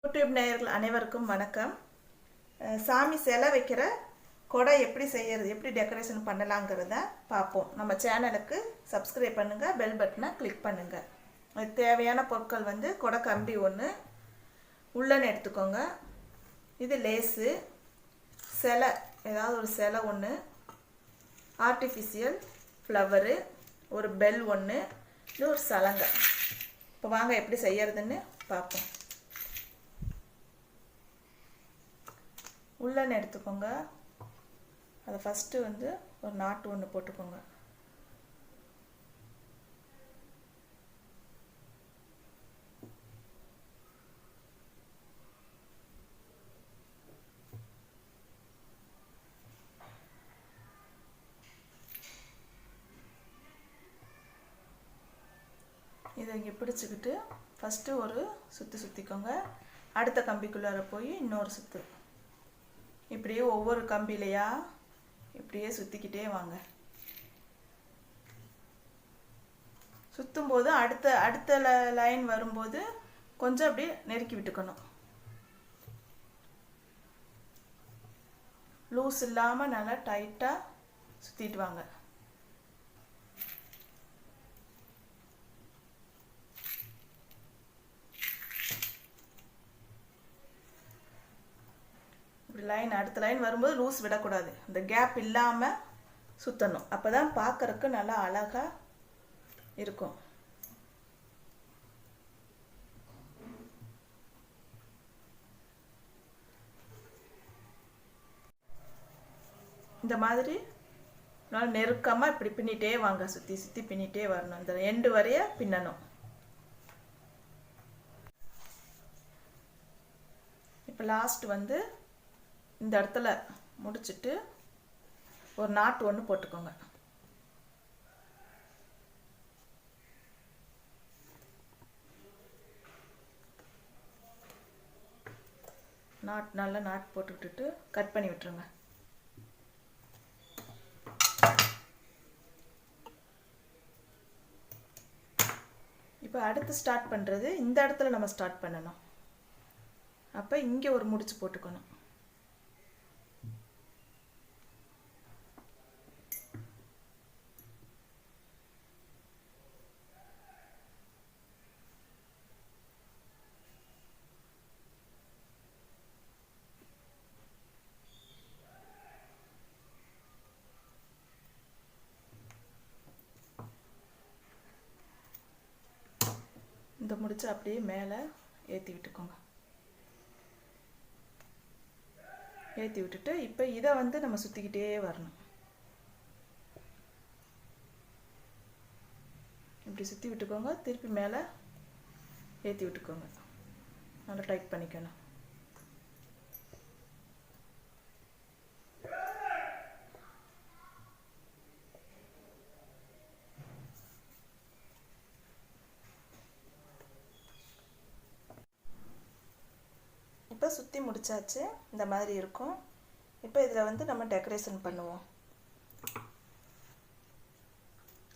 YouTube நேயர்கள் அனைவருக்கும் வணக்கம். சாமி சிலை வைக்கிற கொடை எப்படி செய்யறது, எப்படி டெக்கரேஷன் பண்ணலாங்கிறத பார்ப்போம். நம்ம சேனலுக்கு சப்ஸ்கிரைப் பண்ணுங்கள், பெல் பட்டனை கிளிக் பண்ணுங்கள். அதுக்கு தேவையான பொருட்கள் வந்து கொடை கம்பி ஒன்று, உள்ளன் எடுத்துக்கோங்க, இது லேஸு, சிலை ஏதாவது ஒரு சிலை ஒன்று, ஆர்டிஃபிஷியல் ஃப்ளவரு, ஒரு பெல் ஒன்று, இது ஒரு சலங்கை. இப்போ வாங்க எப்படி செய்யறதுன்னு பார்ப்போம். உள்ளன் எடுத்துக்கோங்க, அதை ஃபஸ்ட்டு வந்து ஒரு நாட்டு ஒன்று போட்டுக்கோங்க. இதை இங்கே பிடிச்சிக்கிட்டு ஃபஸ்ட்டு ஒரு சுற்றிக்கோங்க. அடுத்த கம்பிக்குள்ளார போய் இன்னொரு சுற்று, இப்படியே ஒவ்வொரு கம்பிலையா இப்படியே சுற்றிக்கிட்டே வாங்க. சுற்றும்போது அடுத்த லைன் வரும்போது கொஞ்சம் அப்படியே நெருக்கி விட்டுக்கணும். லூஸ் இல்லாமல் நல்லா டைட்டாக சுற்றிட்டு வாங்க. லைன் அடுத்த லைன் வரும்போது லூஸ் விடக்கூடாது, இந்த கேப் இல்லாமல் சுற்றணும். அப்போ தான் பார்க்கறதுக்கு நல்லா அழகாக இருக்கும். இந்த மாதிரி நல்லா நெருக்கமாக இப்படி பின்னிட்டே வாங்க, சுற்றி பின்னிட்டே வரணும். இந்த எண்டு வரைய பின்னணும். இப்போ லாஸ்ட் வந்து இந்த இடத்துல முடிச்சுட்டு ஒரு நாட்டு ஒன்று போட்டுக்கோங்க. நல்லா நாட்டு போட்டு விட்டுட்டு கட் பண்ணி விட்டுருங்க. இப்போ அடுத்து ஸ்டார்ட் பண்ணுறது இந்த இடத்துல நம்ம ஸ்டார்ட் பண்ணணும். அப்போ இங்கே ஒரு முடிச்சு போட்டுக்கணும். இந்த முடிச்சு அப்படியே மேலே ஏற்றி விட்டுக்கோங்க. ஏற்றி விட்டுட்டு இப்போ இதை வந்து நம்ம சுற்றிக்கிட்டே வரணும். இப்படி சுற்றி விட்டுக்கோங்க, திருப்பி மேலே ஏற்றி விட்டுக்கோங்க. நல்லா டைட் பண்ணிக்கணும். இப்போ சுற்றி முடிச்சாச்சு, இந்த மாதிரி இருக்கும். இப்போ இதில் வந்து நம்ம டெக்கரேஷன் பண்ணுவோம்.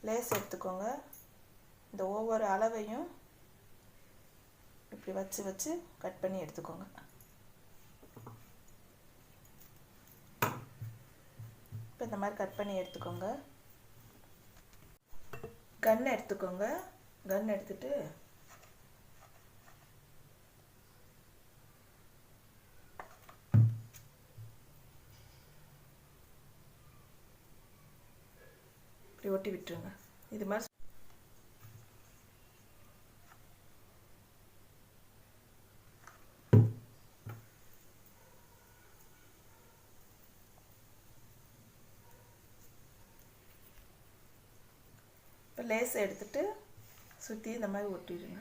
லேஸ் எடுத்துக்கோங்க, இந்த ஒவ்வொரு அளவையும் இப்படி வச்சு கட் பண்ணி எடுத்துக்கோங்க. இப்போ இந்த மாதிரி கட் பண்ணி எடுத்துக்கோங்க. கன் எடுத்துக்கோங்க, கன் எடுத்துட்டு இப்படி ஒட்டி விட்டுருங்க. இது மாதிரி இப்போ லேஸ் எடுத்துட்டு சுற்றி இந்த மாதிரி ஒட்டிடுங்க.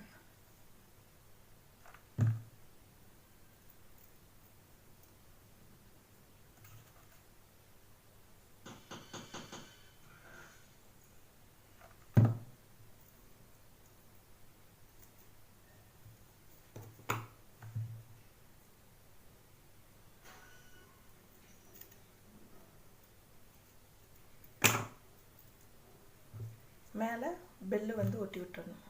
மேலே பெல்லு வந்து ஒட்டி விட்டுறணும்.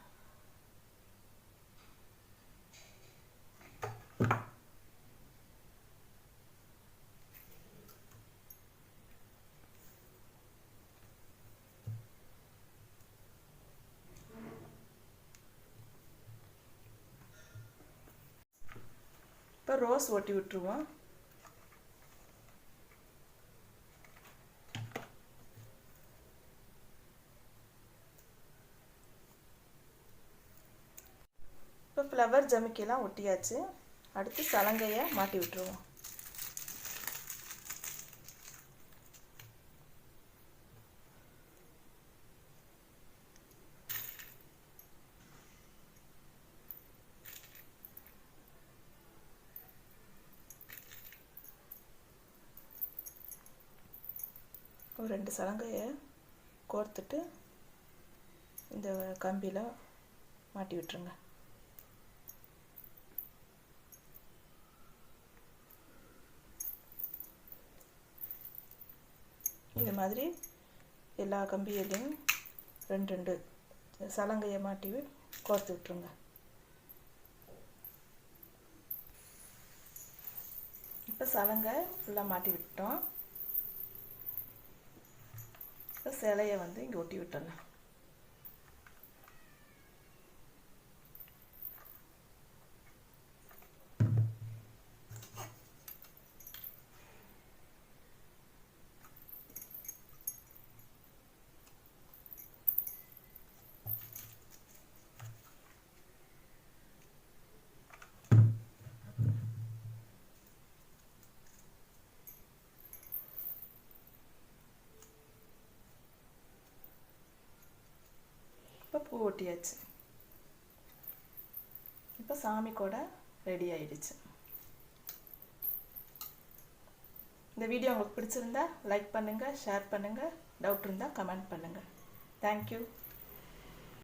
ரோஸ் ஒட்டி விட்டுருவோம். இப்போ ஃப்ளவர் ஜமிக்கிலாம் ஒட்டியாச்சு. அடுத்து சலங்கையை மாட்டி விட்டுருவோம். ஒரு 2 சலங்கையை கோர்த்துட்டு இந்த கம்பியில் மாட்டி விட்டுருங்க. இது மாதிரி எல்லா கம்பியிலையும் 2 சலங்கையை மாட்டி கோர்த்து விட்டுருங்க. இப்போ சலங்கை ஃபுல்லாக மாட்டி விட்டோம். இப்போ சிலையை இங்கே ஒட்டி விட்டுறேன். இப்போ பூ ஒட்டியாச்சு. இப்போ சாமி கூட ரெடி ஆயிடுச்சு. இந்த வீடியோ உங்களுக்கு பிடிச்சிருந்தா லைக் பண்ணுங்கள், ஷேர் பண்ணுங்கள், டவுட் இருந்தால் கமெண்ட் பண்ணுங்கள். தேங்க்யூ.